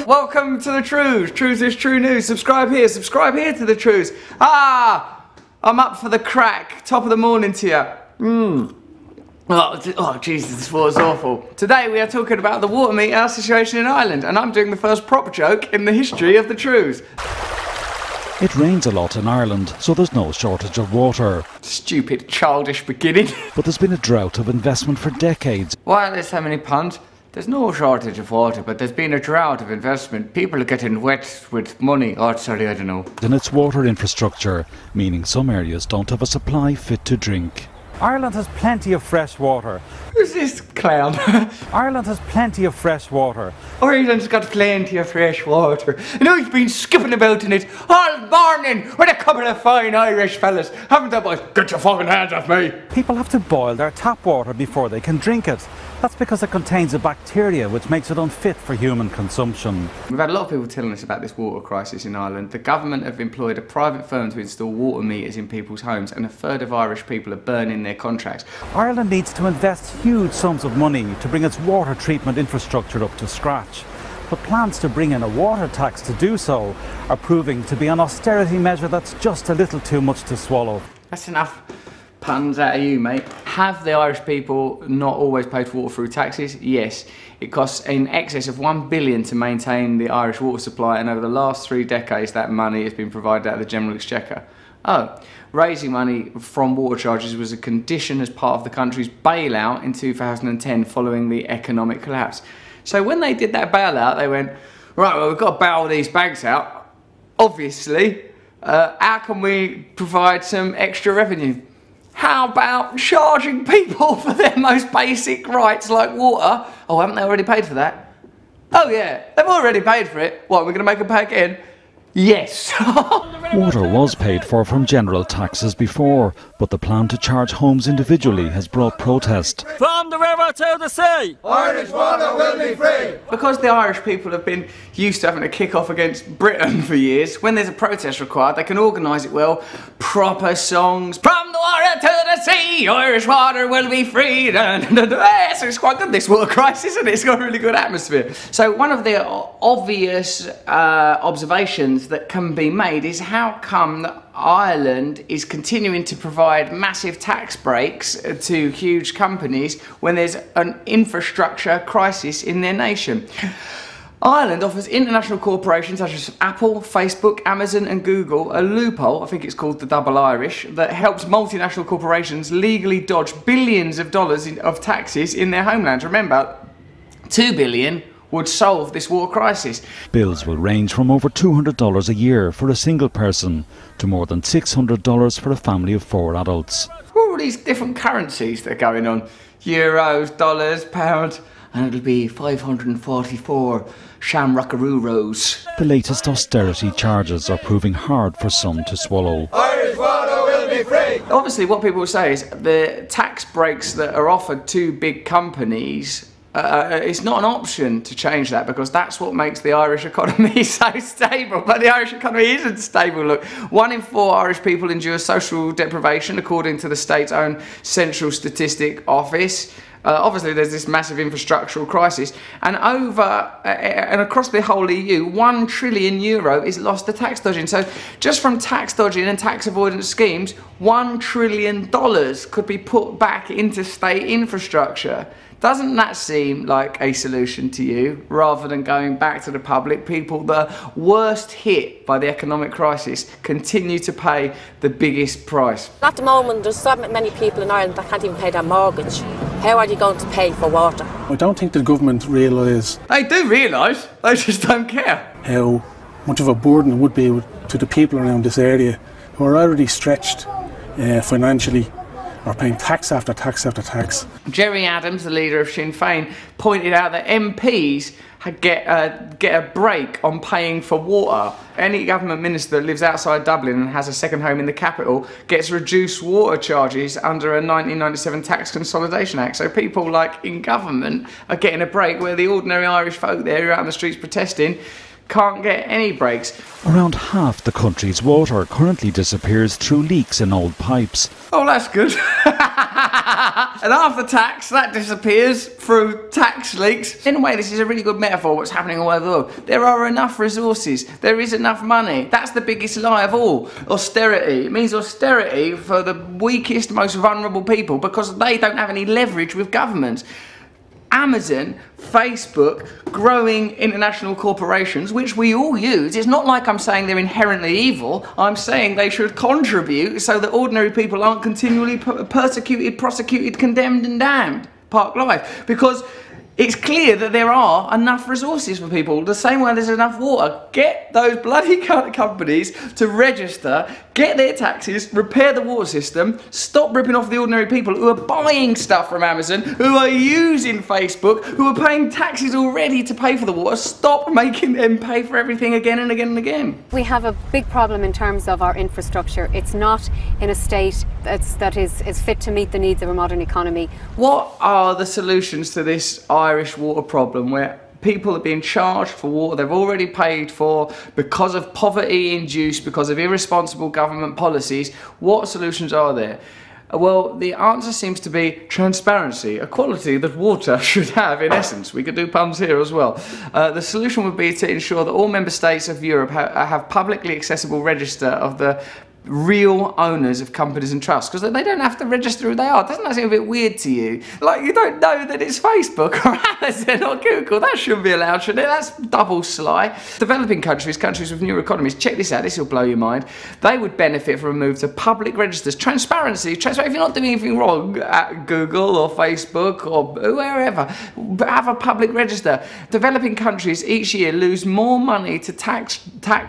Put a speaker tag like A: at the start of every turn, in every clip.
A: Welcome to the Trews. Trews is true news. Subscribe here to the Trews. I'm up for the crack. Top of the morning to you. Oh, Jesus, this water's awful. Today we are talking about the water meter situation in Ireland, and I'm doing the first proper joke in the history of the Trews.
B: It rains a lot in Ireland, so there's no shortage of water.
A: Stupid, childish beginning.
B: But there's been a drought of investment for decades.
A: Why are there so many puns? There's no shortage of water, but there's been a drought of investment. People are getting wet with money. Oh, sorry, I don't know.
B: And it's water infrastructure, meaning some areas don't have a supply fit to drink.
C: Ireland has plenty of fresh water.
A: Who's this clown?
C: Ireland has plenty of fresh water.
A: Ireland's got plenty of fresh water. And I've been skipping about in it all morning with a couple of fine Irish fellas. Haven't they, boys? Get your fucking hands off me.
C: People have to boil their tap water before they can drink it. That's because it contains a bacteria which makes it unfit for human consumption.
A: We've had a lot of people telling us about this water crisis in Ireland. The government have employed a private firm to install water meters in people's homes, and a third of Irish people are burning their contracts.
C: Ireland needs to invest huge sums of money to bring its water treatment infrastructure up to scratch. But plans to bring in a water tax to do so are proving to be an austerity measure that's just a little too much to swallow.
A: That's enough puns out of you, mate. Have the Irish people not always paid for water through taxes? Yes. It costs in excess of £1 billion to maintain the Irish water supply, and over the last 3 decades that money has been provided out of the General Exchequer. Raising money from water charges was a condition as part of the country's bailout in 2010 following the economic collapse. So when they did that bailout, they went, right, well, we've got to bail these banks out, obviously. How can we provide some extra revenue? How about charging people for their most basic rights like water? Oh, haven't they already paid for that? Oh yeah, they've already paid for it. What, we're going to make them pay again? Yes.
B: Water was paid for from general taxes before, but the plan to charge homes individually has brought protest.
D: From the river to the sea,
E: Irish water will be free.
A: Because the Irish people have been used to having to kick off against Britain for years, when there's a protest required, they can organise it well. Proper songs. From the water to the sea, Irish water will be free. So it's quite good, this water crisis, isn't it? It's got a really good atmosphere. So one of the obvious observations that can be made is how come that Ireland is continuing to provide massive tax breaks to huge companies when there's an infrastructure crisis in their nation. Ireland offers international corporations such as Apple, Facebook, Amazon and Google a loophole, I think it's called the Double Irish, that helps multinational corporations legally dodge billions of dollars of taxes in their homelands. Remember, $2 billion would solve this water crisis.
B: Bills will range from over $200 a year for a single person to more than $600 for a family of 4 adults.
A: All these different currencies that are going on. Euros, dollars, pounds, and it'll be 544 shamrockaroos.
B: The latest austerity charges are proving hard for some to swallow.
E: Irish water will be free.
A: Obviously what people will say is the tax breaks that are offered to big companies, it's not an option to change that, because that's what makes the Irish economy so stable. But the Irish economy isn't stable. Look, 1 in 4 Irish people endure social deprivation according to the state's own Central Statistic Office. Obviously there's this massive infrastructural crisis, and across the whole EU, €1 trillion is lost to tax dodging. So just from tax dodging and tax avoidance schemes, $1 trillion could be put back into state infrastructure. Doesn't that seem like a solution to you, rather than going back to the public? People the worst hit by the economic crisis continue to pay the biggest price.
F: At the moment, there's so many people in Ireland that can't even pay their mortgage. How are they going to pay for water?
G: I don't think the government realise.
A: They do realise, they just don't care.
G: How much of a burden it would be to the people around this area who are already stretched financially, are paying tax after tax after tax.
A: Jerry Adams, the leader of Sinn Féin, pointed out that MPs get a break on paying for water. Any government minister that lives outside Dublin and has a second home in the capital gets reduced water charges under a 1997 Tax Consolidation Act. So people like in government are getting a break, where the ordinary Irish folk there who are out on the streets protesting can't get any breaks.
B: Around half the country's water currently disappears through leaks in old pipes.
A: Oh, that's good. And after tax, that disappears through tax leaks. In a way, this is a really good metaphor of what's happening all over the world. There are enough resources. There is enough money. That's the biggest lie of all. Austerity. It means austerity for the weakest, most vulnerable people because they don't have any leverage with governments. Amazon, Facebook, growing international corporations, which we all use. It's not like I'm saying they're inherently evil. I'm saying they should contribute so that ordinary people aren't continually persecuted, prosecuted, condemned and damned. Park life. Because it's clear that there are enough resources for people, the same way there's enough water. Get those bloody companies to register, get their taxes, repair the water system, stop ripping off the ordinary people who are buying stuff from Amazon, who are using Facebook, who are paying taxes already to pay for the water. Stop making them pay for everything again and again and again.
H: We have a big problem in terms of our infrastructure. It's not in a state that is fit to meet the needs of a modern economy.
A: What are the solutions to this Irish water problem where people are being charged for water they've already paid for because of poverty induced, because of irresponsible government policies? What solutions are there? Well, the answer seems to be transparency, a quality that water should have in essence. We could do puns here as well. The solution would be to ensure that all member states of Europe have publicly accessible register of the real owners of companies and trusts, because they don't have to register who they are. Doesn't that seem a bit weird to you? Like, you don't know that it's Facebook or Amazon or Google. That shouldn't be allowed, should it? That's double sly. Developing countries, countries with newer economies, check this out, this will blow your mind. They would benefit from a move to public registers. Transparency. If you're not doing anything wrong at Google or Facebook or wherever, have a public register. Developing countries each year lose more money to tax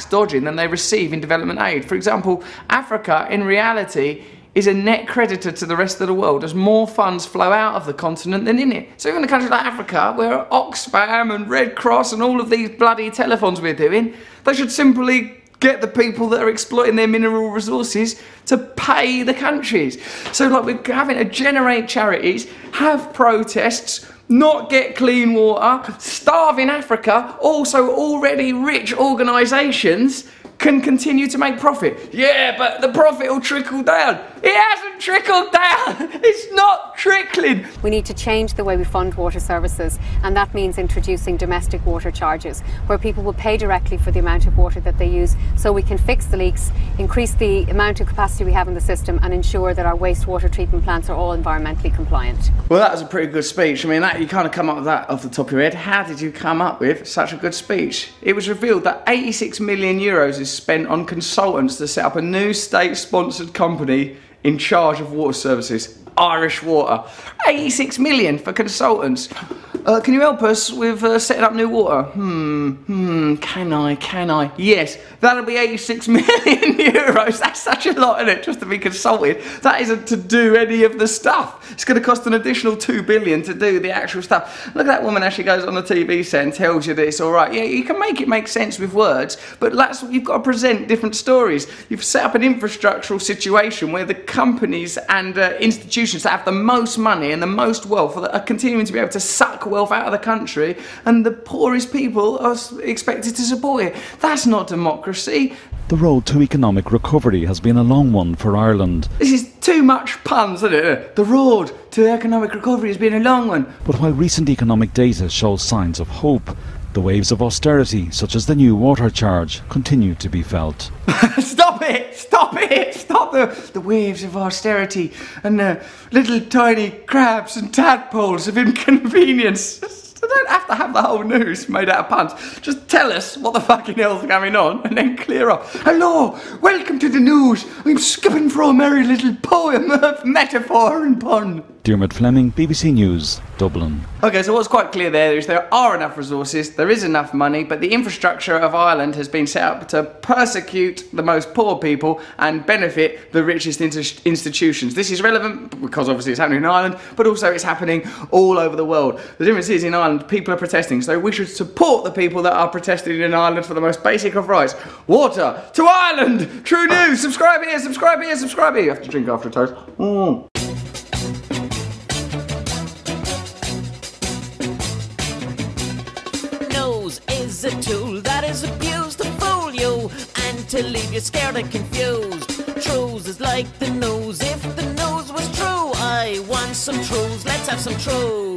A: dodging than they receive in development aid. For example, Africa, in reality, is a net creditor to the rest of the world as more funds flow out of the continent than in it. So even a country like Africa, where Oxfam and Red Cross and all of these bloody telethons we're doing, they should simply get the people that are exploiting their mineral resources to pay the countries. So like we're having to generate charities, have protests, not get clean water, starve in Africa, also already rich organisations can continue to make profit. Yeah, but the profit will trickle down. It hasn't trickled down. It's not trickling.
H: We need to change the way we fund water services, and that means introducing domestic water charges, where people will pay directly for the amount of water that they use, so we can fix the leaks, increase the amount of capacity we have in the system, and ensure that our wastewater treatment plants are all environmentally compliant.
A: Well, that was a pretty good speech. I mean, you kind of come up with that off the top of your head. How did you come up with such a good speech? It was revealed that 86 million euros is spent on consultants to set up a new state-sponsored company in charge of water services. Irish Water. 86 million for consultants. Can you help us with setting up new water? Can I? Yes, that'll be 86 million euros. That's such a lot, isn't it, just to be consulted? That isn't to do any of the stuff. It's going to cost an additional 2 billion to do the actual stuff. Look at that woman as she goes on the TV set and tells you that it's all right. Yeah, you can make it make sense with words, but you've got to present different stories. You've set up an infrastructural situation where the companies and institutions that have the most money and the most wealth are continuing to be able to suck wealth out of the country, and the poorest people are expected to support it. That's not democracy.
B: The road to economic recovery has been a long one for Ireland.
A: This is too much puns, isn't it? The road to economic recovery has been a long one.
B: But while recent economic data shows signs of hope, the waves of austerity, such as the new water charge, continue to be felt.
A: Stop it! Stop it! Stop the waves of austerity and the little tiny crabs and tadpoles of inconvenience. You don't have to have the whole news made out of puns. Just tell us what the fucking hell's going on and then clear up. Hello, welcome to the news. I'm skipping through a merry little poem of metaphor and pun.
B: Dermot Fleming, BBC News, Dublin.
A: Okay, so what's quite clear there is there are enough resources, there is enough money, but the infrastructure of Ireland has been set up to persecute the most poor people and benefit the richest institutions. This is relevant because obviously it's happening in Ireland, but also it's happening all over the world. The difference is in Ireland, people are protesting, so we should support the people that are protesting in Ireland for the most basic of rights. Water to Ireland! True News! Subscribe here, subscribe here, subscribe here. You have to drink after a toast.
I: Nose is is a tool that is abused to fool you and to leave you scared and confused. Trews is like the news. If the news was true, I want some Trews. Let's have some Trews.